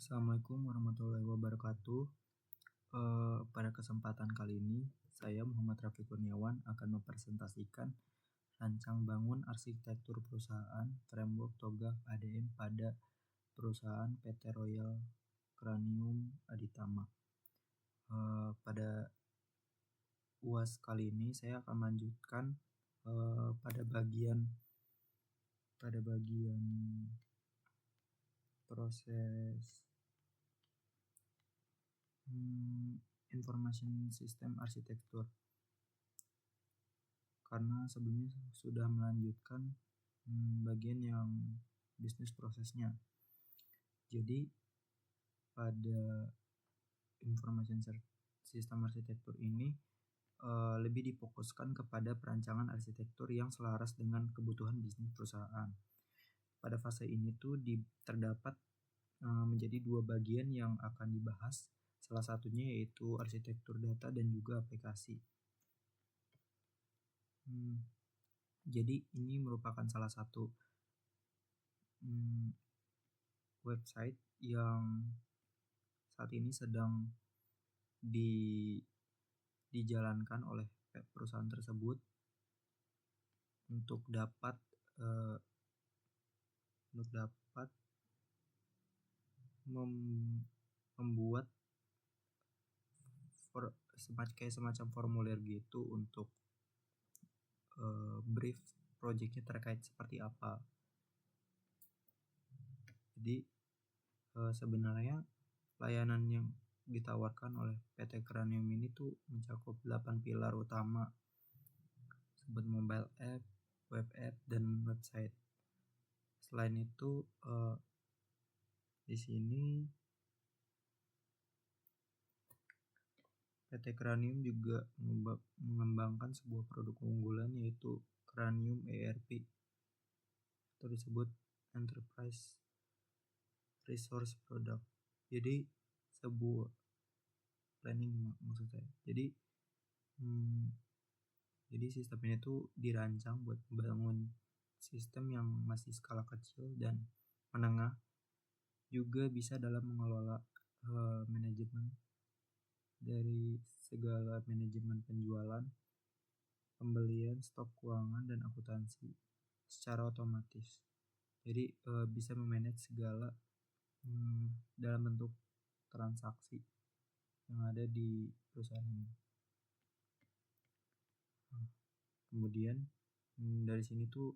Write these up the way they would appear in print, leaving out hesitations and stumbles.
Assalamualaikum warahmatullahi wabarakatuh. Pada kesempatan kali ini, saya Muhammad Rafi Kurniawan akan mempresentasikan rancang bangun arsitektur perusahaan framework TOGAF ADM pada perusahaan PT Royal Cranium Aditama. Pada UAS kali ini saya akan melanjutkan pada bagian proses information system arsitektur, karena sebelumnya sudah melanjutkan bagian yang bisnis prosesnya. Jadi pada information system arsitektur ini lebih difokuskan kepada perancangan arsitektur yang selaras dengan kebutuhan bisnis perusahaan. Pada fase ini tuh terdapat menjadi dua bagian yang akan dibahas. Salah satunya yaitu arsitektur data dan juga aplikasi. Jadi ini merupakan salah satu website yang saat ini sedang dijalankan oleh perusahaan tersebut untuk dapat membuat semacam formulir gitu untuk brief projectnya terkait seperti apa. Jadi sebenarnya layanan yang ditawarkan oleh PT Cranium ini tuh mencakup 8 pilar utama seperti mobile app, web app, dan website. Selain itu di sini PT Cranium juga mengembangkan sebuah produk unggulan yaitu Cranium ERP atau disebut Enterprise Resource Product. Jadi sebuah planning maksud saya. Jadi sistem ini tuh dirancang buat membangun sistem yang masih skala kecil dan menengah, juga bisa dalam mengelola manajemen dari segala manajemen penjualan, pembelian, stok keuangan, dan akuntansi secara otomatis. Jadi bisa memanage segala dalam bentuk transaksi yang ada di perusahaan ini. Kemudian dari sini tuh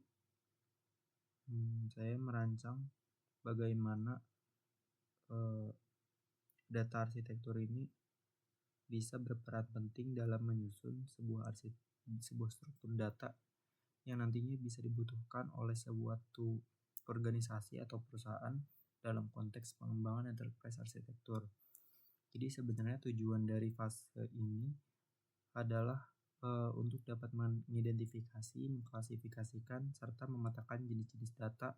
saya merancang bagaimana data arsitektur ini bisa berperan penting dalam menyusun sebuah struktur data yang nantinya bisa dibutuhkan oleh suatu organisasi atau perusahaan dalam konteks pengembangan enterprise arsitektur. Jadi sebenarnya tujuan dari fase ini adalah untuk dapat mengidentifikasi, mengklasifikasikan, serta memetakan jenis-jenis data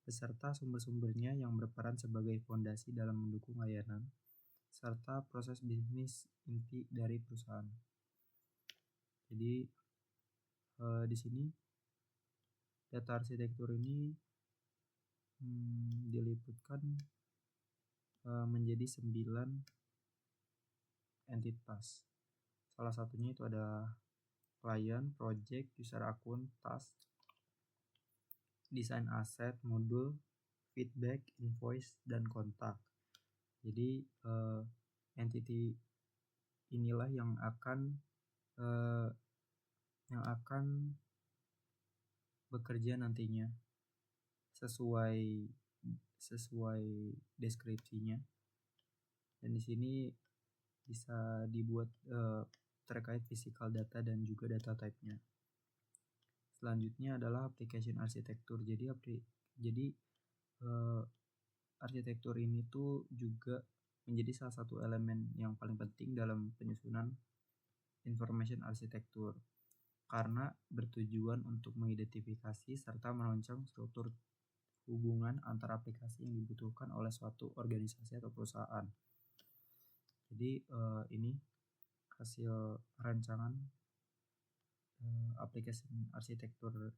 beserta sumber-sumbernya yang berperan sebagai fondasi dalam mendukung layanan serta proses bisnis inti dari perusahaan. Jadi di sini data arsitektur ini diliputkan menjadi 9 entitas. Salah satunya itu ada klien, project, user akun, task, desain aset, modul, feedback, invoice, dan kontak. Jadi entity inilah yang akan bekerja nantinya sesuai deskripsinya. Dan di sini bisa dibuat terkait physical data dan juga data type-nya. Selanjutnya adalah application arsitektur. Jadi arsitektur ini tuh juga menjadi salah satu elemen yang paling penting dalam penyusunan information arsitektur, karena bertujuan untuk mengidentifikasi serta merancang struktur hubungan antara aplikasi yang dibutuhkan oleh suatu organisasi atau perusahaan. Jadi ini hasil rancangan aplikasi arsitektur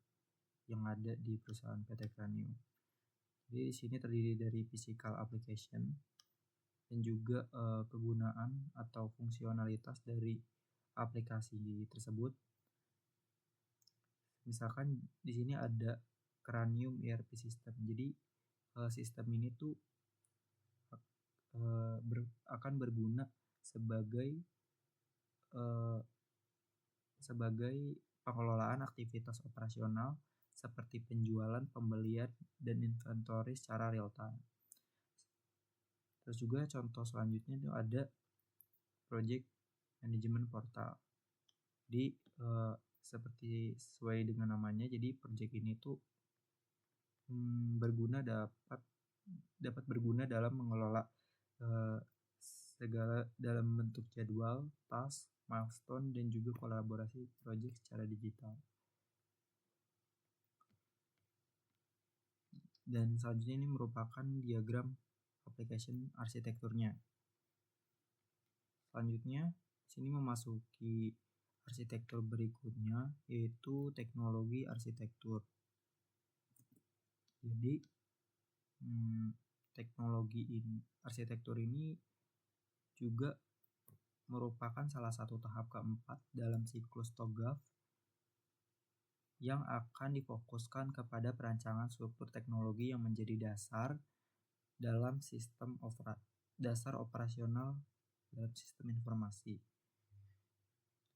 yang ada di perusahaan PT Cranium. Jadi di sini terdiri dari physical application dan juga kegunaan atau fungsionalitas dari aplikasi tersebut. Misalkan di sini ada Cranium ERP system. Jadi sistem ini tuh akan berguna sebagai pengelolaan aktivitas operasional seperti penjualan, pembelian, dan inventory secara real time. Terus juga contoh selanjutnya itu ada Project Management Portal. Jadi seperti sesuai dengan namanya, jadi project ini tuh dapat berguna dalam mengelola segala dalam bentuk jadwal, task, milestone, dan juga kolaborasi project secara digital. Dan selanjutnya ini merupakan diagram application arsitekturnya. Selanjutnya sini memasuki arsitektur berikutnya, yaitu teknologi arsitektur. Jadi teknologi arsitektur ini juga merupakan salah satu tahap keempat dalam siklus TOGAF yang akan difokuskan kepada perancangan struktur teknologi yang menjadi dasar dalam dasar operasional dalam sistem informasi.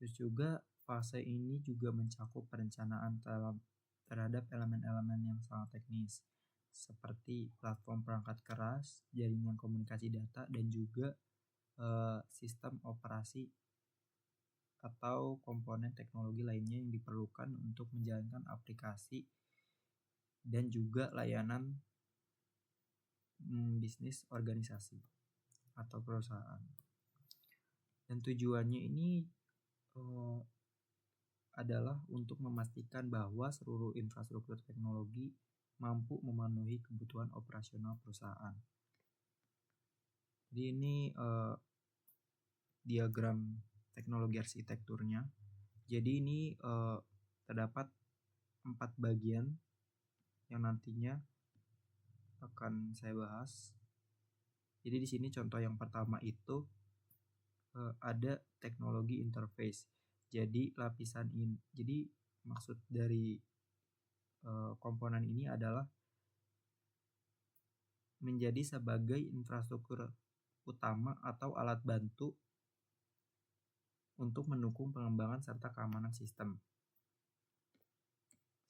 Terus juga fase ini juga mencakup perencanaan terhadap elemen-elemen yang sangat teknis seperti platform perangkat keras, jaringan komunikasi data, dan juga sistem operasi atau komponen teknologi lainnya yang diperlukan untuk menjalankan aplikasi dan juga layanan bisnis organisasi atau perusahaan. Dan tujuannya ini adalah untuk memastikan bahwa seluruh infrastruktur teknologi mampu memenuhi kebutuhan operasional perusahaan. Jadi ini diagram teknologi arsitekturnya. Jadi ini terdapat 4 bagian yang nantinya akan saya bahas. Jadi di sini contoh yang pertama itu ada teknologi interface. Jadi lapisan ini. Jadi maksud dari komponen ini adalah menjadi sebagai infrastruktur utama atau alat bantu untuk mendukung pengembangan serta keamanan sistem.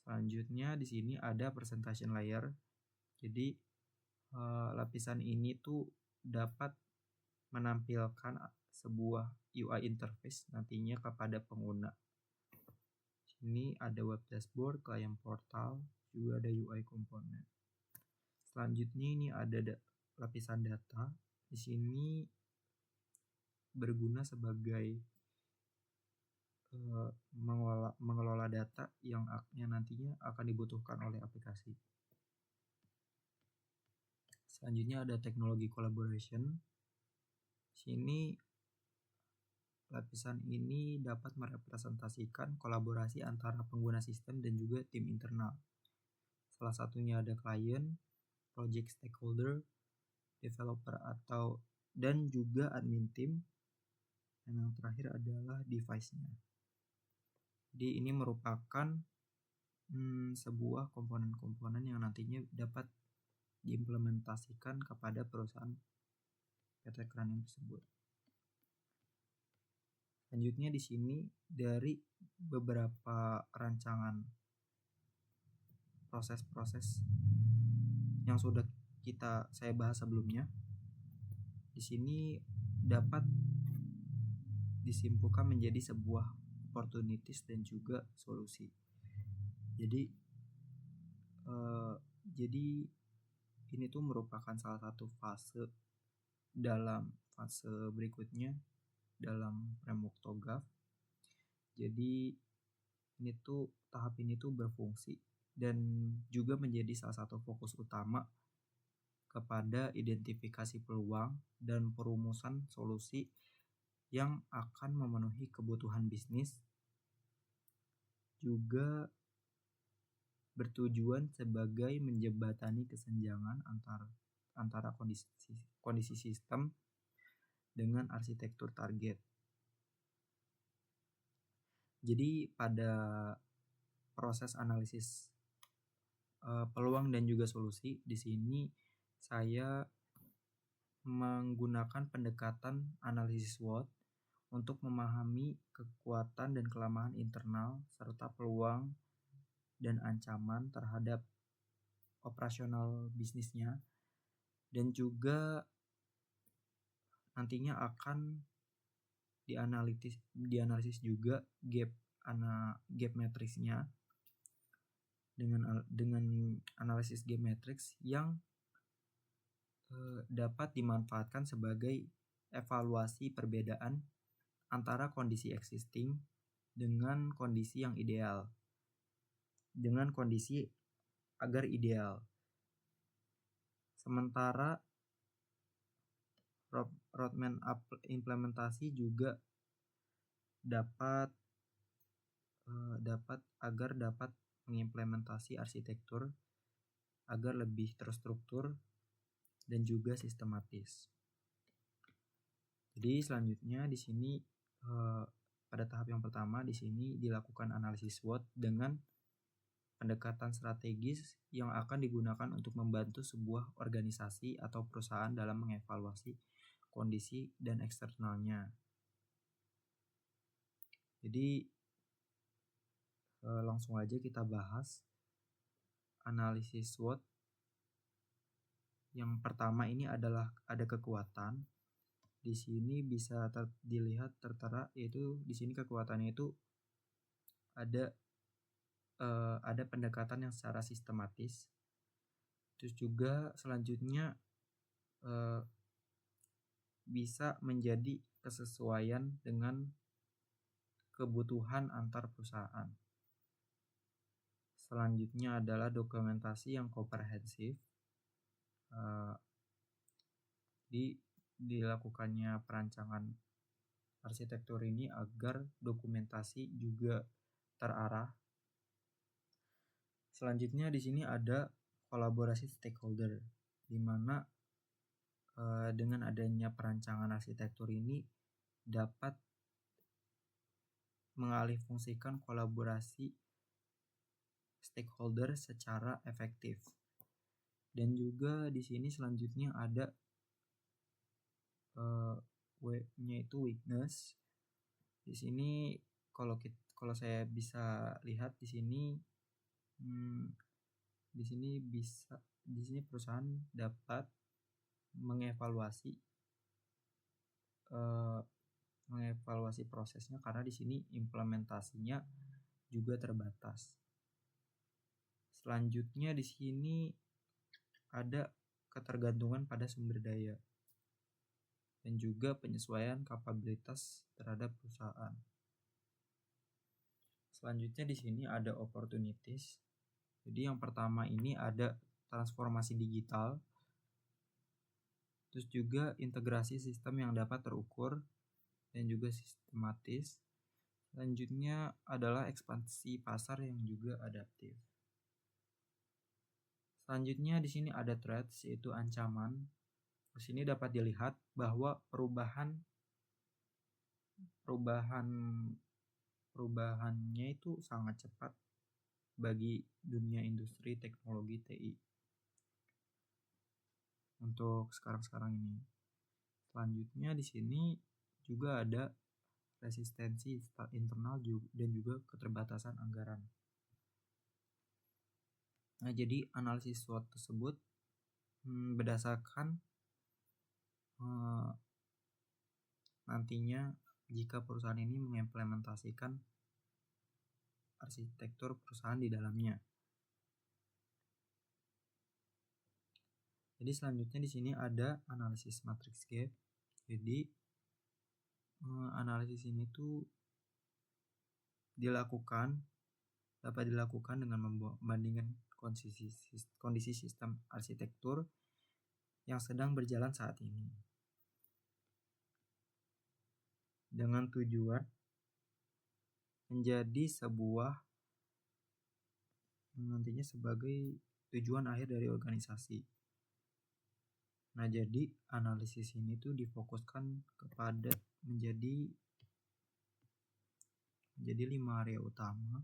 Selanjutnya di sini ada presentation layer. Jadi lapisan ini tuh dapat menampilkan sebuah UI interface nantinya kepada pengguna. Sini ada web dashboard, client portal, juga ada UI komponen. Selanjutnya ini ada lapisan data. Di sini berguna sebagai mengelola data yang nantinya akan dibutuhkan oleh aplikasi. Selanjutnya ada teknologi collaboration. Sini lapisan ini dapat merepresentasikan kolaborasi antara pengguna sistem dan juga tim internal. Salah satunya ada klien, project stakeholder, developer dan juga admin team. Dan yang terakhir adalah device-nya. Jadi ini merupakan sebuah komponen-komponen yang nantinya dapat diimplementasikan kepada perusahaan PT Cranium tersebut. Selanjutnya di sini dari beberapa rancangan proses-proses yang sudah saya bahas sebelumnya, di sini dapat disimpulkan menjadi sebuah opportunities dan juga solusi. Jadi ini tuh merupakan salah satu fase berikutnya dalam framework TOGAF. Jadi tahap ini tuh berfungsi dan juga menjadi salah satu fokus utama kepada identifikasi peluang dan perumusan solusi yang akan memenuhi kebutuhan bisnis, juga bertujuan sebagai menjembatani kesenjangan antara kondisi sistem dengan arsitektur target. Jadi pada proses analisis peluang dan juga solusi, di sini saya menggunakan pendekatan analisis SWOT untuk memahami kekuatan dan kelemahan internal serta peluang dan ancaman terhadap operasional bisnisnya, dan juga nantinya akan dianalisis juga gap matriksnya dengan analisis gap matrix yang dapat dimanfaatkan sebagai evaluasi perbedaan antara kondisi existing dengan kondisi yang ideal, dengan kondisi agar ideal. Sementara roadmap implementasi juga dapat mengimplementasi arsitektur agar lebih terstruktur dan juga sistematis. Jadi selanjutnya di sini pada tahap yang pertama di sini dilakukan analisis SWOT dengan pendekatan strategis yang akan digunakan untuk membantu sebuah organisasi atau perusahaan dalam mengevaluasi kondisi dan eksternalnya. Jadi langsung aja kita bahas analisis SWOT. Yang pertama ini adalah ada kekuatan. Di sini bisa dilihat tertera, yaitu di sini kekuatannya itu ada pendekatan yang secara sistematis. Terus juga selanjutnya bisa menjadi kesesuaian dengan kebutuhan antar perusahaan. Selanjutnya adalah dokumentasi yang komprehensif. Dilakukannya perancangan arsitektur ini agar dokumentasi juga terarah. Selanjutnya di sini ada kolaborasi stakeholder, di mana dengan adanya perancangan arsitektur ini dapat mengalihfungsikan kolaborasi stakeholder secara efektif. Dan juga di sini selanjutnya ada W-nya itu weakness. Di sini kalau saya bisa lihat di sini di sini perusahaan dapat mengevaluasi prosesnya karena di sini implementasinya juga terbatas. Selanjutnya di sini ada ketergantungan pada sumber daya dan juga penyesuaian kapabilitas terhadap perusahaan. Selanjutnya di sini ada opportunities. Jadi yang pertama ini ada transformasi digital, terus juga integrasi sistem yang dapat terukur dan juga sistematis. Selanjutnya adalah ekspansi pasar yang juga adaptif. Selanjutnya di sini ada threats, yaitu ancaman. Di sini dapat dilihat bahwa perubahannya itu sangat cepat bagi dunia industri teknologi TI untuk sekarang ini. Selanjutnya di sini juga ada resistensi internal dan juga keterbatasan anggaran. Nah, jadi analisis SWOT tersebut berdasarkan nantinya jika perusahaan ini mengimplementasikan arsitektur perusahaan di dalamnya. Jadi selanjutnya di sini ada analisis matrix gap. Jadi analisis ini tuh dapat dilakukan dengan membandingkan kondisi sistem arsitektur yang sedang berjalan saat ini, dengan tujuan menjadi sebuah nantinya sebagai tujuan akhir dari organisasi. Nah, jadi analisis ini tuh difokuskan kepada menjadi 5 area utama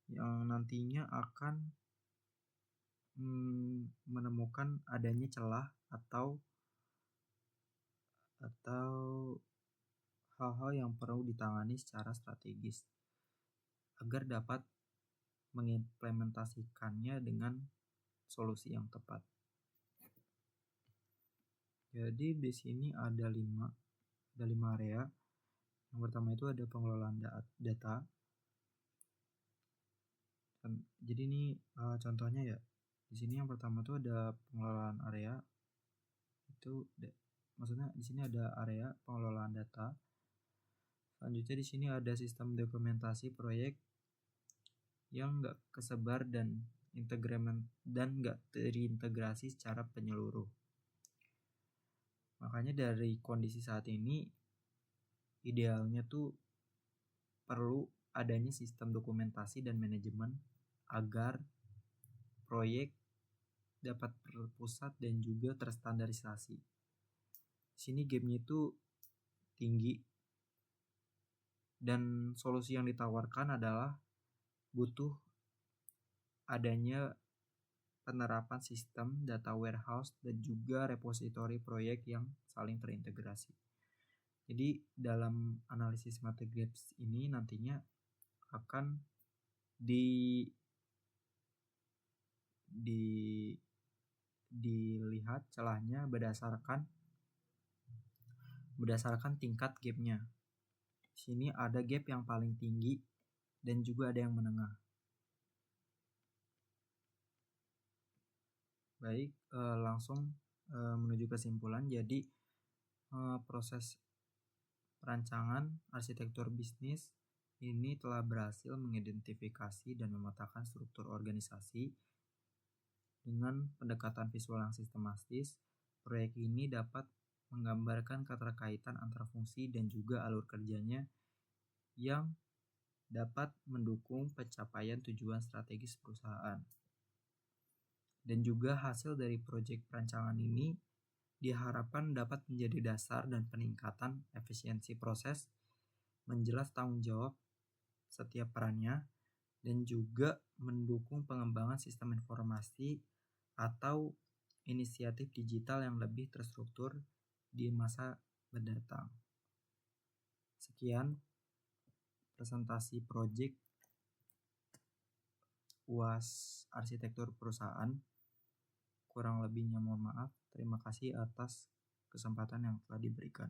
yang nantinya akan menemukan adanya celah atau hal-hal yang perlu ditangani secara strategis agar dapat mengimplementasikannya dengan solusi yang tepat. Jadi di sini ada 5 area. Yang pertama itu ada pengelolaan data. Jadi ini contohnya ya. Di sini yang pertama itu ada pengelolaan area. Maksudnya di sini ada area pengelolaan data. Selanjutnya di sini ada sistem dokumentasi proyek yang nggak kesebar dan nggak terintegrasi secara penyeluruh. Makanya dari kondisi saat ini idealnya tuh perlu adanya sistem dokumentasi dan manajemen agar proyek dapat terpusat dan juga terstandarisasi. Di sini gapnya itu tinggi dan solusi yang ditawarkan adalah butuh adanya penerapan sistem data warehouse dan juga repository proyek yang saling terintegrasi. Jadi dalam analisis mata gaps ini nantinya akan dilihat celahnya berdasarkan tingkat gapnya. Di sini ada gap yang paling tinggi dan juga ada yang menengah. Baik, langsung menuju kesimpulan. Jadi proses perancangan arsitektur bisnis ini telah berhasil mengidentifikasi dan memetakan struktur organisasi dengan pendekatan visual yang sistematis. Proyek ini dapat menggambarkan keterkaitan antara fungsi dan juga alur kerjanya yang dapat mendukung pencapaian tujuan strategis perusahaan. Dan juga hasil dari proyek perancangan ini diharapkan dapat menjadi dasar dan peningkatan efisiensi proses, menjelas tanggung jawab setiap perannya, dan juga mendukung pengembangan sistem informasi atau inisiatif digital yang lebih terstruktur di masa mendatang. Sekian presentasi proyek UAS Arsitektur Perusahaan. Kurang lebihnya mohon maaf. Terima kasih atas kesempatan yang telah diberikan.